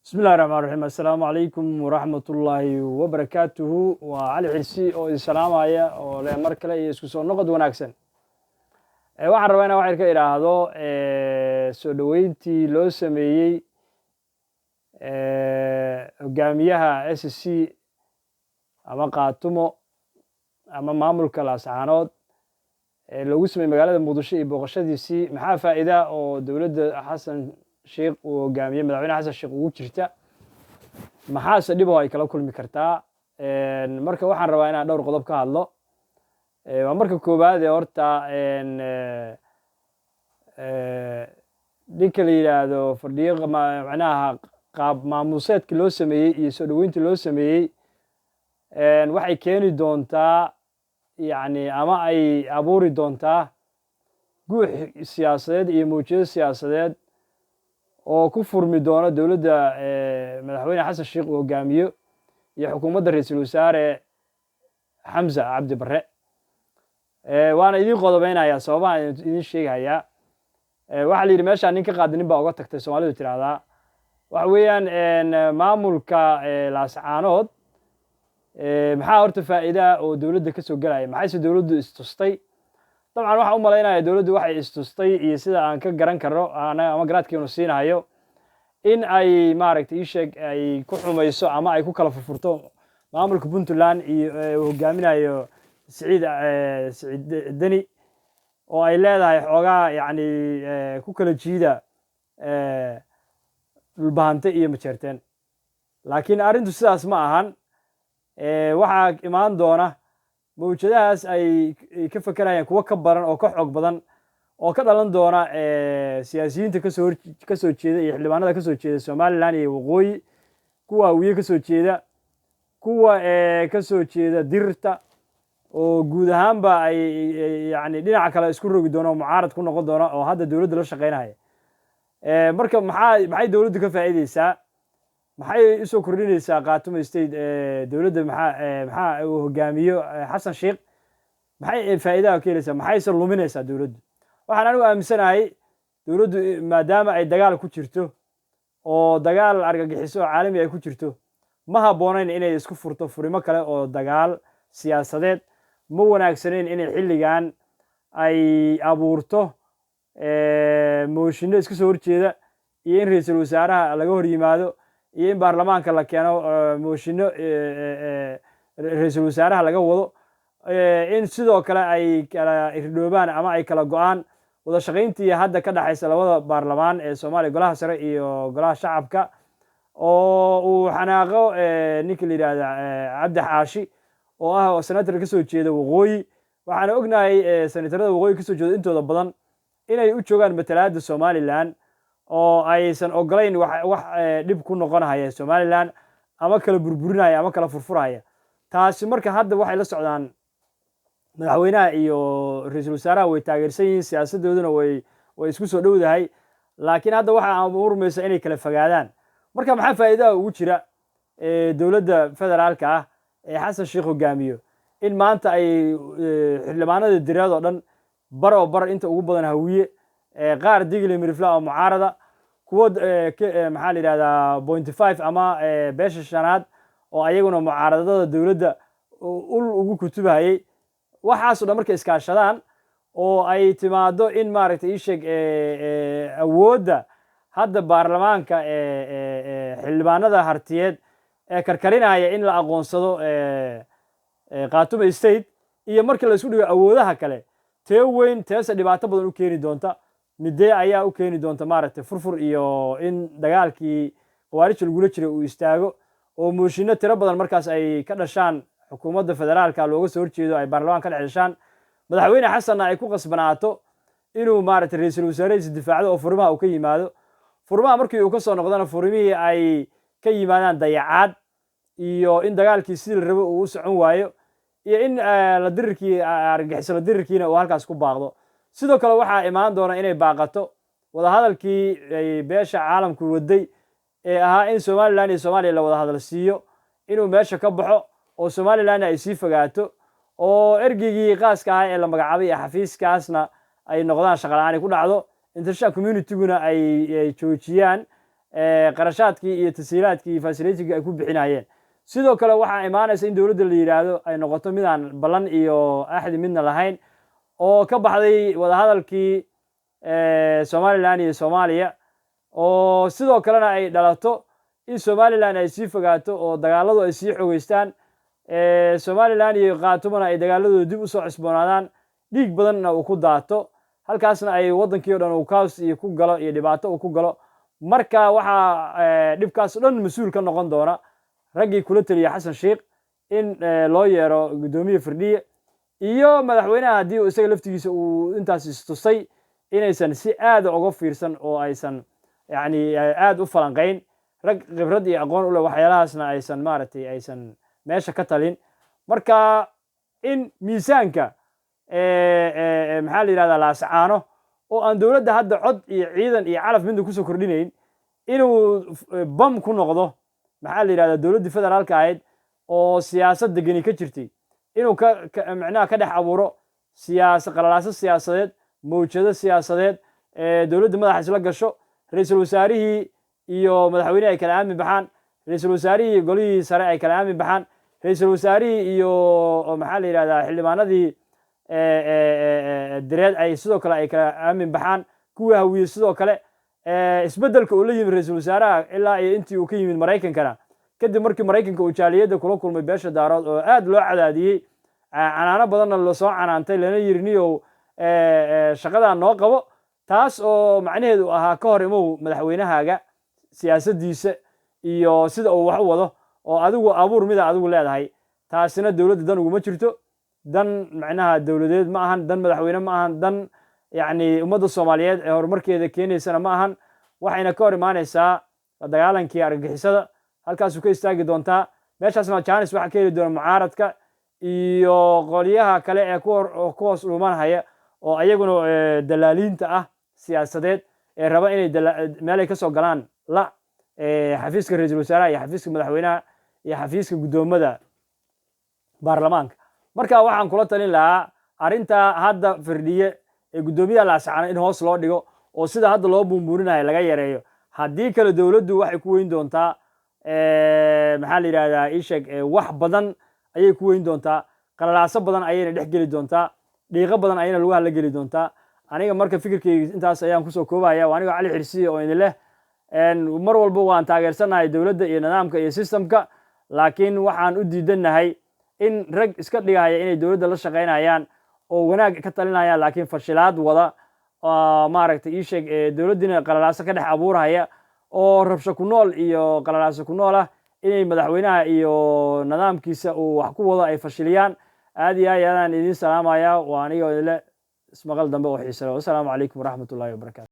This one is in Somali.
بسم الله الرحمن الرحيم السلام عليكم ورحمة الله وبركاته وعلي عرسي oo islaamaya oo le mar kale iyo isku soo noqod wanaagsan waxaan rabaa inaan wax ka iraahdo soo dhaweyntii loo sameeyay hogaamiyaha SSC ama qaatumo ama maamulka Laascaanood lagu sameeyay magaalada Muqdisho iyo booqashadiisii maxaa faa'iido oo dawladda Xasan Sheekh uu hogaamiyay madaxweynaha Xasan Sheekh ugu jirta maxaa dhib ay kala kulmi kartaa marka waxaan rabaa inaan dhowr qodob ka hadlo waa marka koobaad ee horta ninka la yiraahdo fadhiyo macnaha qaab maamuuseedkii loo sameeyay iyo soo dhaweyntii loo sameeyay waxay keeni doontaa yani ama ay abuuri doontaa guux siyaasadeed iyo mowjado siyaasadeed oo ku furmi doona dawladda madaxweyne Xasan Sheekh uu hogaamiyo iyo xukuumadda ra'iisul wasaare Xamza Cabdi Barre waana idin qodobeynaya sababaha idin sheegaya waxa la yiri meesha nin ka qaadanin baa uga tagtay Soomaalidu tiraahdaa waxa weeyaan maamulka Laascaanood maxaa horta faa'iido oo dawladda ka soo galaya maxay dawladdu istustay طبعا waxa u maleynaya dawladdu waxay istustay iyo sida aan ka garan karo ama garaadkeenu siinayo in ay maaragtay sheeg ay ku xumayso ama ay ku kala furfurto maamulka Puntland iyo hogaaminayo Siciid Deni oo ay leedahay xogaa yani ku kala jiida dhulbaahante iyo majeerteen laakiin arrintu sidaas ma ahan waxa imaan doona mowjadahaas ay ka fakarayaan kuwa ka baran oo ka xoog badan oo ka dhalan doona siyaasiyiinta ka soo jeeda iyo xildhibaanada ka soo jeeda Somaliland iyo waqooyi kuwa wiye ka soo jeeda kuwa ka soo jeeda dirta oo guud ahaanba ay yani dhinaca kale isku rogi doona mucaarad ku noqon doona oo hadda dawladda la shaqeynaya marka maxay dawladdu ka faa'iideysaa maxay soo kordhinaysaa qaatumo state dawladda maxaa uu hogaamiyo Xasan Sheekh maxay faa'iido ka helaysaa maxay luminaysaa dawladdu waxaan anigu aaminsanahay dawladdu maadaama ay dagaal ku jirto oo dagaal argagixiso caalami ay ku jirto ma habboonayn inay isku furto furimo kale oo dagaal siyaasadeed ma wanaagsaneyn inay xilligan ay abuurto mooshinno iska soo horjeeda iyo in ra'iisul wasaaraha laga hor yimaado iyo in baarlamaanka la keeno mooshinno ra'iisul wasaaraha laga wado in sidoo kale ay kala irdhoobaan ama ay kala go'aan wada shaqayntii hadda ka dhaxaysa labada baarlamaan ee Soomaaliya golaha sare iyo golaha shacabka oo uu xanaaqo ninka la yiraahdo Cabdi Xaashi oo ah senator ka soo jeeda waqooyi waxaan ognahay senatorada waqooyi ka soo jeeda intooda badan inay u joogaan matalaadda Somaliland oo aysan ogolayn wax dhib ku noqonaya Somaliland ama kala burburinaya ama kala furfuraya taasi marka hadda waxay la socdaan madaxweynaha iyo ra'iisul wasaaraha way taageersan yihiin siyaasadooduna way isku soo dhowdahay laakiin hadda waxa aan urmaysa inay kala fogaadaan marka maxaa faa'iido ugu jira dawladda federaalka ah ee Xasan Sheekh hogaamiyo in maanta ay xildhibaanada direed oo dhan bar inta ugu badan hawiye qaar digli mirifla oo mucaarada kuwa maxaa la yiraahdaa 0.5 ama beesha shanaad oo ayaguna mucaaradada dawladda ugu kutubahayay waxaas oo dhan markay iskaashadaan oo ay timaado in maaragtay sheeg awoodda hadda baarlamaanka xildhibaanada hartiyeed ee karkarinaya in la aqoonsado qaatumo state iyo markii la isku dhigo awoodaha kale tee weyn teesa dhibaato badan u keeni doonta midee ayaa u keeni doonta maaragtay furfur iyo in dagaalkii qawaarij lagula jiray uu istaago oo mooshinno tiro badan markaas ay ka dhashaan xukuumadda federaalka looga soo horjeedo ay baarlamaanka ka dhexeshaan madaxweyne xasanna ay ku qasbanaato inuu maaragtay ra'iisul wasaarihiisa difaacdo oo furimaha uu ka yimaado furimaha markii uu ka soo noqdana furimihii ay ka yimaadaan dayacaad iyo in dagaalkii sidii la rabo uu u socon waayo iyo in la dirirkii argagixiso la dirirkiina uu halkaas ku baaqdo sidoo kale waxaa imaan doona inay baaqato wadahadalkii ay beesha caalamku waday ee ahaa in Somaliland iyo Soomaaliya la wada hadal siiyo inuu meesha ka baxo oo Somaliland ay sii fogaato oo ergeygii qaaska ah ee la magacaabay xafiiskaasna ay noqdaan shaqo la'aan ku dhacdo international community-guna ay joojiyaan qarashaadkii iyo tashiilaadkii iyo facilitiga ay ku bixinayeen. sidoo kale waxaa imaanaysa in dowladda la yidhaahdo ay noqoto midaan ballan iyo axdi midna lahayn oo ka baxday wadahadalkii somaliland iyo soomaaliya, oo sidoo kalena ay dhalato in somaliland ay sii fogaato oo dagaaladu ay sii xogeystaan, somaliland iyo khaatumana ay dagaaladooda dib usoo cusboonaadaan, dhiig badanna uu ku daato, halkaasna ay waddankii o dhan uu kaos iyo ku galo iyo dhibaato uu ku galo. marka waxaa dhibkaas o dhan mas-uul ka noqon doona raggii kula taliya xasan sheikh in loo yeero guddoomiye firdhiye iyo madaxweynaha haddii isaga laftigiisa uu intaas istusay inaysan si aad uga fiirsan oo aysan yani aad u falanqayn, rag khibrad iyo aqoon u leh waxyaalahaasna aysan maaragtay aysan meesha ka talin. marka in miisaanka maxaa la yidhahdaa laasacaano oo aan dowladda hadda cod iyo ciidan iyo calaf midna kusoo kordhinayn inuu bam ku noqdo maxaa la yidhahdaa dowladdii federaalka ahayd oo siyaasad degani ka jirtay, inuu macnaha ka dhex abuuro qalalaaso siyaasadeed, mawjado siyaasadeed, dowladda madaxa isla gasho, ra-iisul wasaarihii iyo madaxweynehi ay kala aamin baxaan, ra-iisul wasaarihii iyo golihii sare ay kala aamin baxaan, ra-iisul wasaarihii iyo maxaa la yidhahdaa xildhibaanadii direed ay sidoo kale ay kala aamin baxaan, kuwii hawiye sidoo kale. isbeddelka uu la yimid ra-iisul wasaaraha ilaa iyo intii uu ka yimid maraykankana kadib markii maraykanka uu jaaliyadda kula kulmay beesha daarood oo aad loo cadaadiyey, canaano badanna lasoo canaantay, lana yiri niyow shaqadaa noo qabo, taas oo macnaheedu ahaa ka hor imow madaxweynahaaga siyaasaddiisa iyo sida uu wax u wado oo adigu abuur mida adigu leedahay. taasina dowladda dan uguma jirto, dan macnaha dowladeed ma ahan, dan madaxweyne ma ahan, dan yacni ummadda soomaaliyeed ee horumarkeeda keenaysana ma ahan. waxayna ka hor imaanaysaa dagaalankii argagixisada, halkaasuu ka istaagi doontaa. meeshaasna jaanis waxaa ka heli doona mucaaradka iyo qolyaha kale ee ku hoos dhuumanhaya oo ayaguna dalaaliinta ah siyaasadeed ee raba inay meelay ka soo galaan la xafiiska ra-iisul wasaaraha iyo xafiiska madaxweynaha iyo xafiiska guddoommada baarlamaanka. marka waxaan kula talin lahaa arrintaa hadda firdhiye ee guddoomiyaha laasacaano in hoos loo dhigo oo sida hadda loo buunbuurinayo laga yareeyo. haddii kale dowladdu waxay ku weyn doontaa maxaa la yidhahdaa isheeg wax badan ayay ku weyn doontaa, qalalaaso badan ayayna dhex geli doontaa, dhiiqo badan ayayna lagu hala geli doontaa. aniga marka fikirkeyga intaas ayaan kusoo koobaya. waa aniga cali xirsiye oo idin leh mar walba waan taageersanahay dowladda iyo nidaamka iyo systemka, laakiin waxaan u diidanahay in rag iska dhigaya inay dowladda la shaqaynayaan oo wanaag ka talinayaan laakiin fashilaad wada maaragtay ii sheeg dowladdiina qalalaaso ka dhex abuurhaya oo rabsho ku nool iyo qalalaaso ku nool ah inay madaxweynaha iyo nidaamkiisa uu wax ku wado ay fashiliyaan. aad iyo aad ayaan idin salaamaya. waa aniga idin leh ismaqal dambe oo xiiso leh. wassalaamu calaykum waraxmatullaahi wabarakaatu.